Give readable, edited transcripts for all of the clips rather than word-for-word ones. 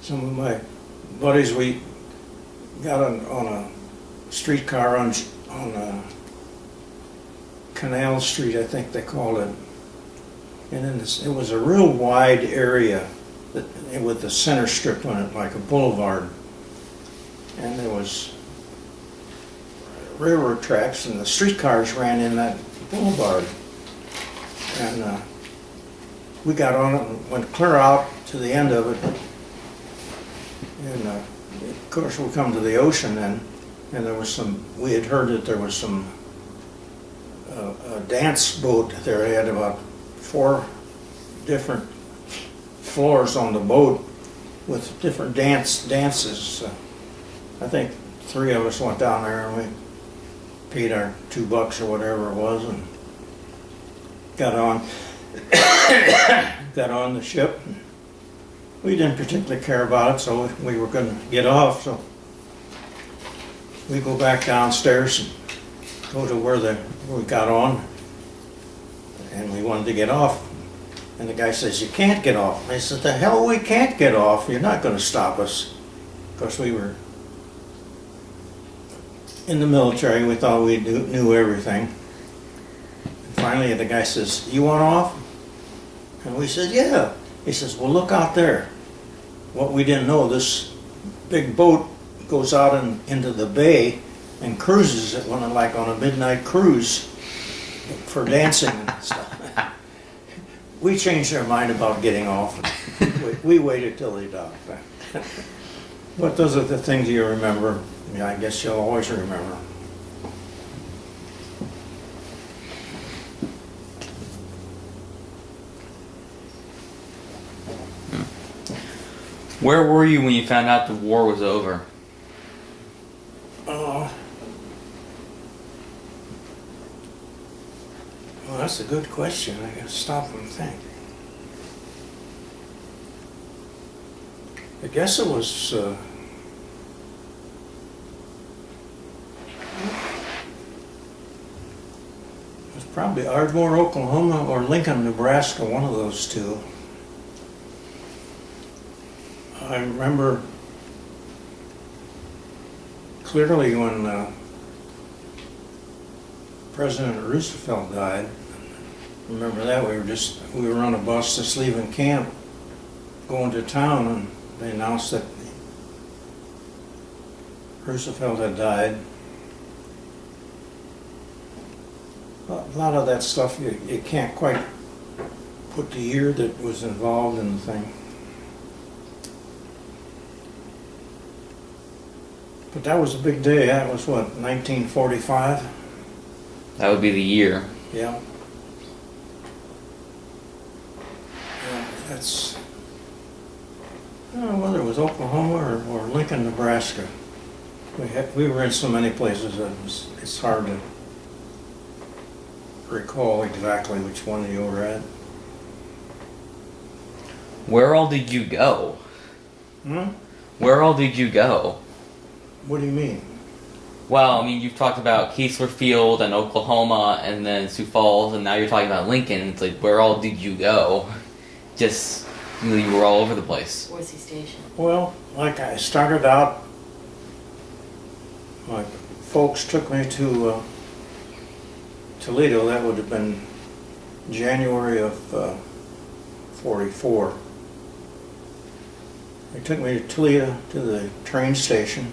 some of my buddies, we got on a streetcar on Canal Street, I think they called it. And then it was a real wide area with the center strip on it, like a boulevard. And there was railroad tracks, and the streetcars ran in that boulevard. And we got on it and went clear out to the end of it. And of course we come to the ocean then, and there was we had heard that there was a dance boat there. They had about 4 different floors on the boat with different dances. I think 3 of us went down there and we paid our $2 or whatever it was and got on the ship. We didn't particularly care about it, so we were going to get off. So we go back downstairs and go to where we got on, and we wanted to get off. And the guy says, "You can't get off." I said, "The hell we can't get off. You're not going to stop us." Of course, we were in the military. We thought we knew everything. And finally, the guy says, "You want off?" And we said, "Yeah." He says, "Well, look out there." What we didn't know, this big boat goes out into the bay and cruises it like on a midnight cruise for dancing and stuff. We changed our mind about getting off. We waited till they docked. But those are the things you remember. I guess you'll always remember. Where were you when you found out the war was over? Well, that's a good question. I gotta stop and think. I guess it was probably Ardmore, Oklahoma, or Lincoln, Nebraska, one of those two. I remember clearly when President Roosevelt died. Remember that we were on a bus just leaving camp, going to town, and they announced that Roosevelt had died. A lot of that stuff you can't quite put the year that was involved in the thing. But that was a big day. That was what, 1945? That would be the year. Yeah. Yeah, that's, I don't know whether it was Oklahoma or Lincoln, Nebraska. We were in so many places that it's hard to recall exactly which one you were at. Where all did you go? Where all did you go? What do you mean? Well, I mean, you've talked about Keesler Field and Oklahoma and then Sioux Falls, and now you're talking about Lincoln. It's like, where all did you go? Just, you were all over the place. Boise Station. Well, like I started out, my folks took me to Toledo. That would have been January of 44. They took me to Toledo to the train station,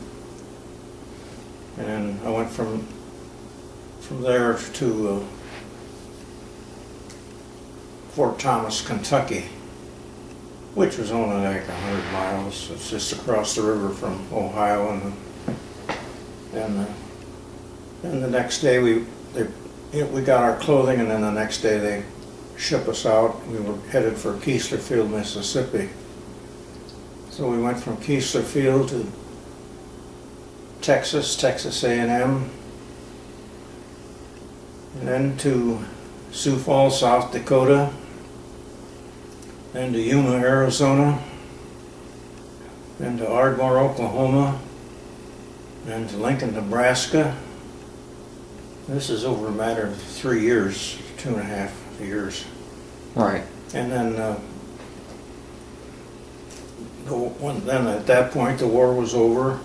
and I went from there to Fort Thomas, Kentucky, which was only like 100 miles. It's just across the river from Ohio, and then the next day we got our clothing, and then the next day they shipped us out. We were headed for Keesler Field, Mississippi. So we went from Keesler Field to Texas A&M, and then to Sioux Falls, South Dakota, then to Yuma, Arizona, then to Ardmore, Oklahoma, then to Lincoln, Nebraska. This is over a matter of 3 years, 2.5 years. Right. And then then at that point the war was over,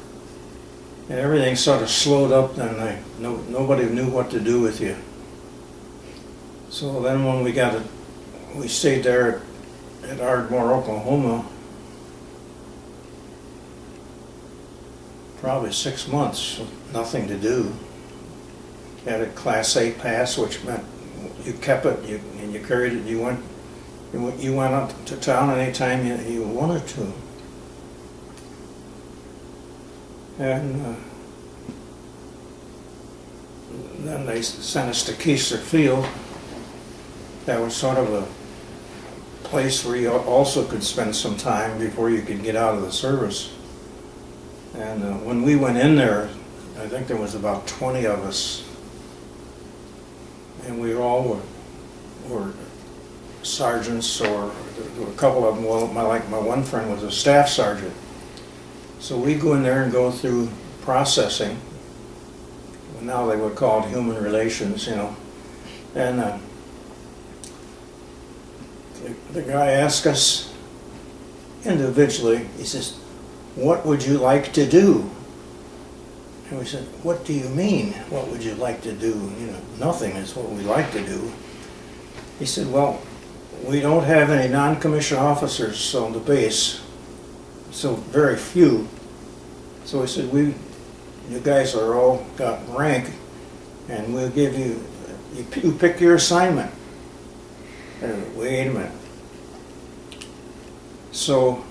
and everything sort of slowed up. Then nobody knew what to do with you. So then when we stayed there at Ardmore, Oklahoma, probably 6 months, nothing to do. Had a Class A pass, which meant you kept it, and you carried it. You went up to town anytime you wanted to. And then they sent us to Keesler Field. That was sort of a place where you also could spend some time before you could get out of the service. And when we went in there, I think there was about 20 of us, and we all were sergeants, or there were a couple of them. Well, my one friend was a staff sergeant. So we go in there and go through processing. Now they would call it human relations, you know. And the guy asked us individually, he says, "What would you like to do?" And we said, "What do you mean, what would you like to do? You know, nothing is what we like to do." He said, "Well, we don't have any non-commissioned officers on the base, so very few. So he said, you guys are all got rank, and we'll give you pick your assignment." Wait a minute. So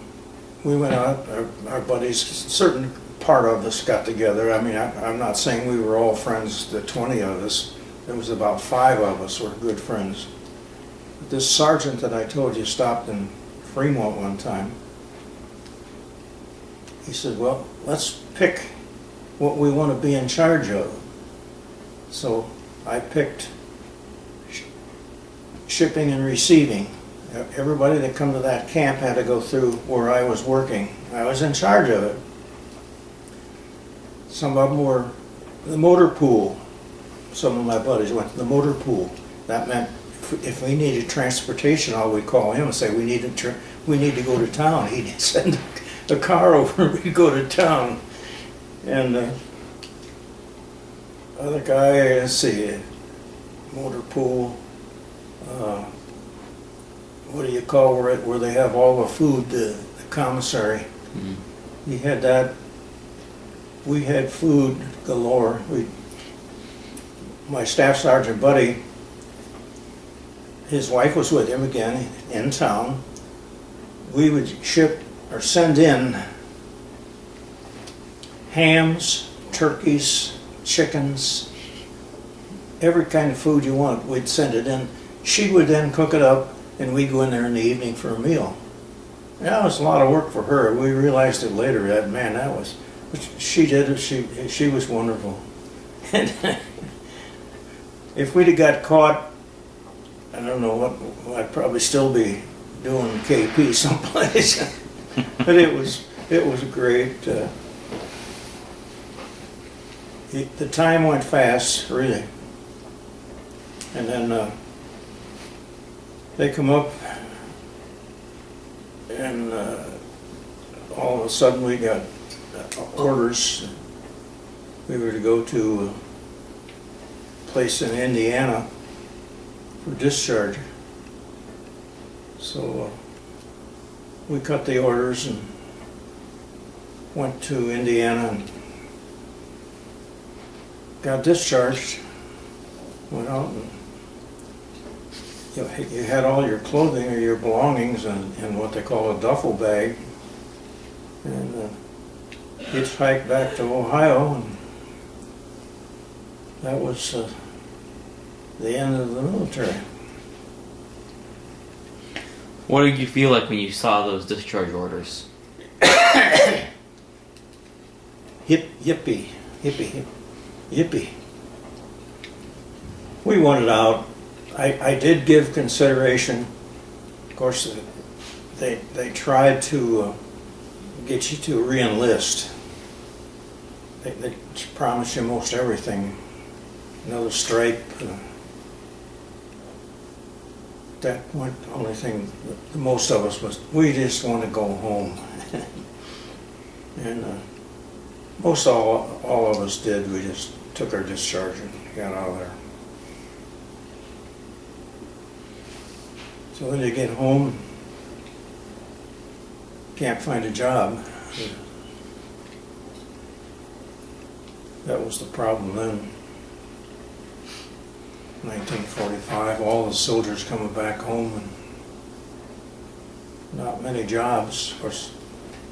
we went out, our buddies, a certain part of us got together. I mean, I'm not saying we were all friends, the 20 of us. There was about 5 of us were good friends. But this sergeant that I told you stopped in Fremont one time. He said, "Well, let's pick what we want to be in charge of." So I picked shipping and receiving. Everybody that come to that camp had to go through where I was working. I was in charge of it. Some of them were the motor pool. Some of my buddies went to the motor pool. That meant if we needed transportation, all we'd call him and say, we need to go to town. He'd send a car over and we'd go to town. And other guy, let's see, motor pool, what do you call where they have all the food, the commissary. Mm-hmm. He had that. We had food galore. My staff sergeant buddy, his wife was with him again in town. We would ship or send in hams, turkeys, chickens, every kind of food you want, we'd send it in. She would then cook it up, and we'd go in there in the evening for a meal. That was a lot of work for her. We realized it later that, man, that was, she did it, she was wonderful. And if we'd have got caught, I don't know what, I'd probably still be doing KP someplace. But it was great. The time went fast, really. And then they come up, and all of a sudden we got orders. We were to go to a place in Indiana for discharge. So we cut the orders and went to Indiana and got discharged. Went out and you had all your clothing or your belongings in what they call a duffel bag, and hitchhiked back to Ohio, and that was the end of the military. What did you feel like when you saw those discharge orders? Yippee. We wanted out. I did give consideration. Of course, they tried to get you to re-enlist. They promised you most everything. Another stripe. That point, the only thing most of us was, we just want to go home. And most all of us did. We just took our discharge and got out of there. So when you get home, can't find a job. That was the problem then. 1945, all the soldiers coming back home and not many jobs. Of course,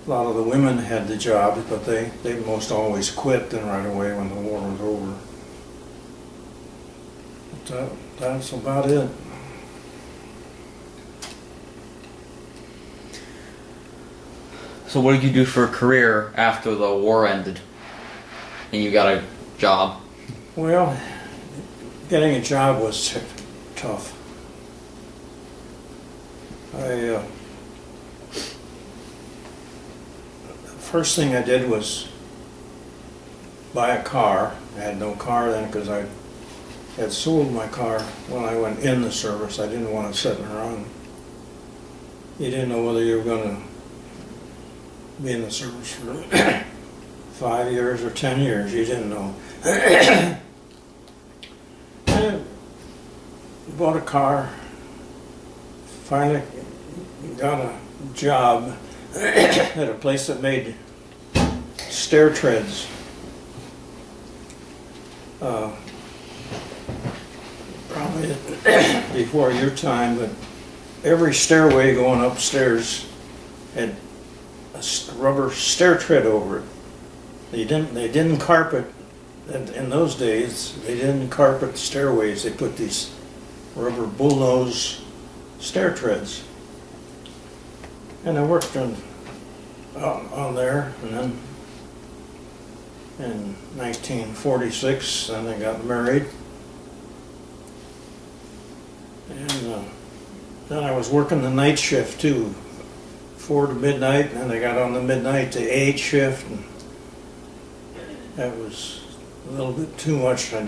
a lot of the women had the jobs, but they most always quit then right away when the war was over. But that's about it. So what did you do for a career after the war ended and you got a job? Well, getting a job was tough. The first thing I did was buy a car. I had no car then because I had sold my car when I went in the service. I didn't want to sit around. You didn't know whether you were going to be in the service for 5 years or 10 years. You didn't know. I bought a car. Finally got a job at a place that made stair treads. Probably before your time, but every stairway going upstairs had a rubber stair tread over it. They didn't carpet. In those days, they didn't carpet stairways. They put these rubber bullnose stair treads. And I worked on there, and then in 1946, then I got married. And then I was working the night shift too, 4 to midnight, and I got on the midnight to 8 shift, and that was a little bit too much. I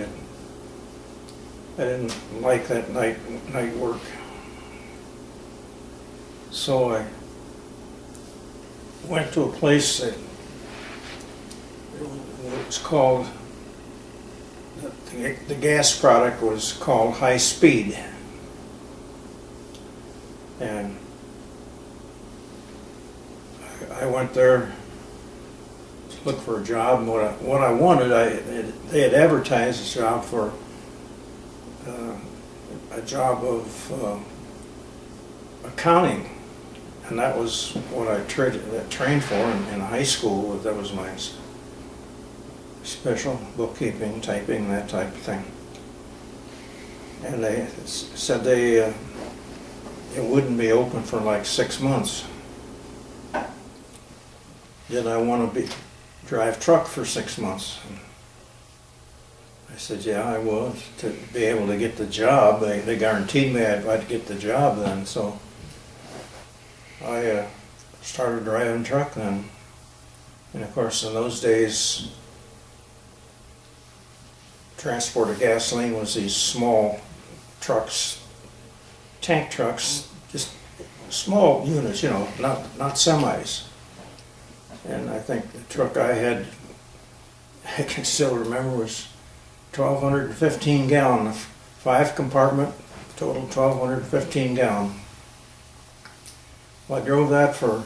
didn't like that night work. So I went to a place that was called, the gas product was called High Speed. And I went there to look for a job. And what I wanted, they had advertised a job for a job of accounting, and that was what I trained for in high school. That was my special bookkeeping, typing, that type of thing. And they said it wouldn't be open for like 6 months. Did I want to drive truck for 6 months? And I said, yeah, I was, to be able to get the job. They guaranteed me I'd get the job then, so I started driving truck then. And of course, in those days, transport of gasoline was these small trucks, tank trucks, just small units, you know, not semis. And I think the truck I had, I can still remember, was 1,215 gallon, 5 compartment, total 1,215 gallon. Well, I drove that for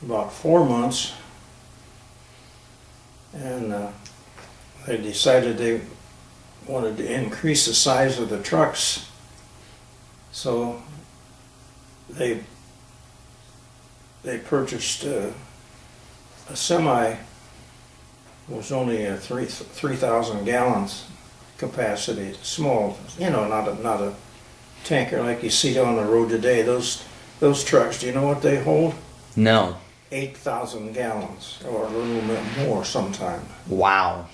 about 4 months, and they decided they wanted to increase the size of the trucks, so they purchased a semi. Was only a 3,000 gallons capacity, small, you know, not a tanker like you see on the road today. Those trucks, do you know what they hold? No. 8,000 gallons, or a little bit more sometimes. Wow.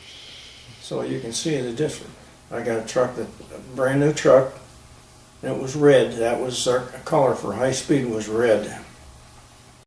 So you can see the difference. I got a truck, a brand new truck, and it was red. That was our color for High Speed, was red.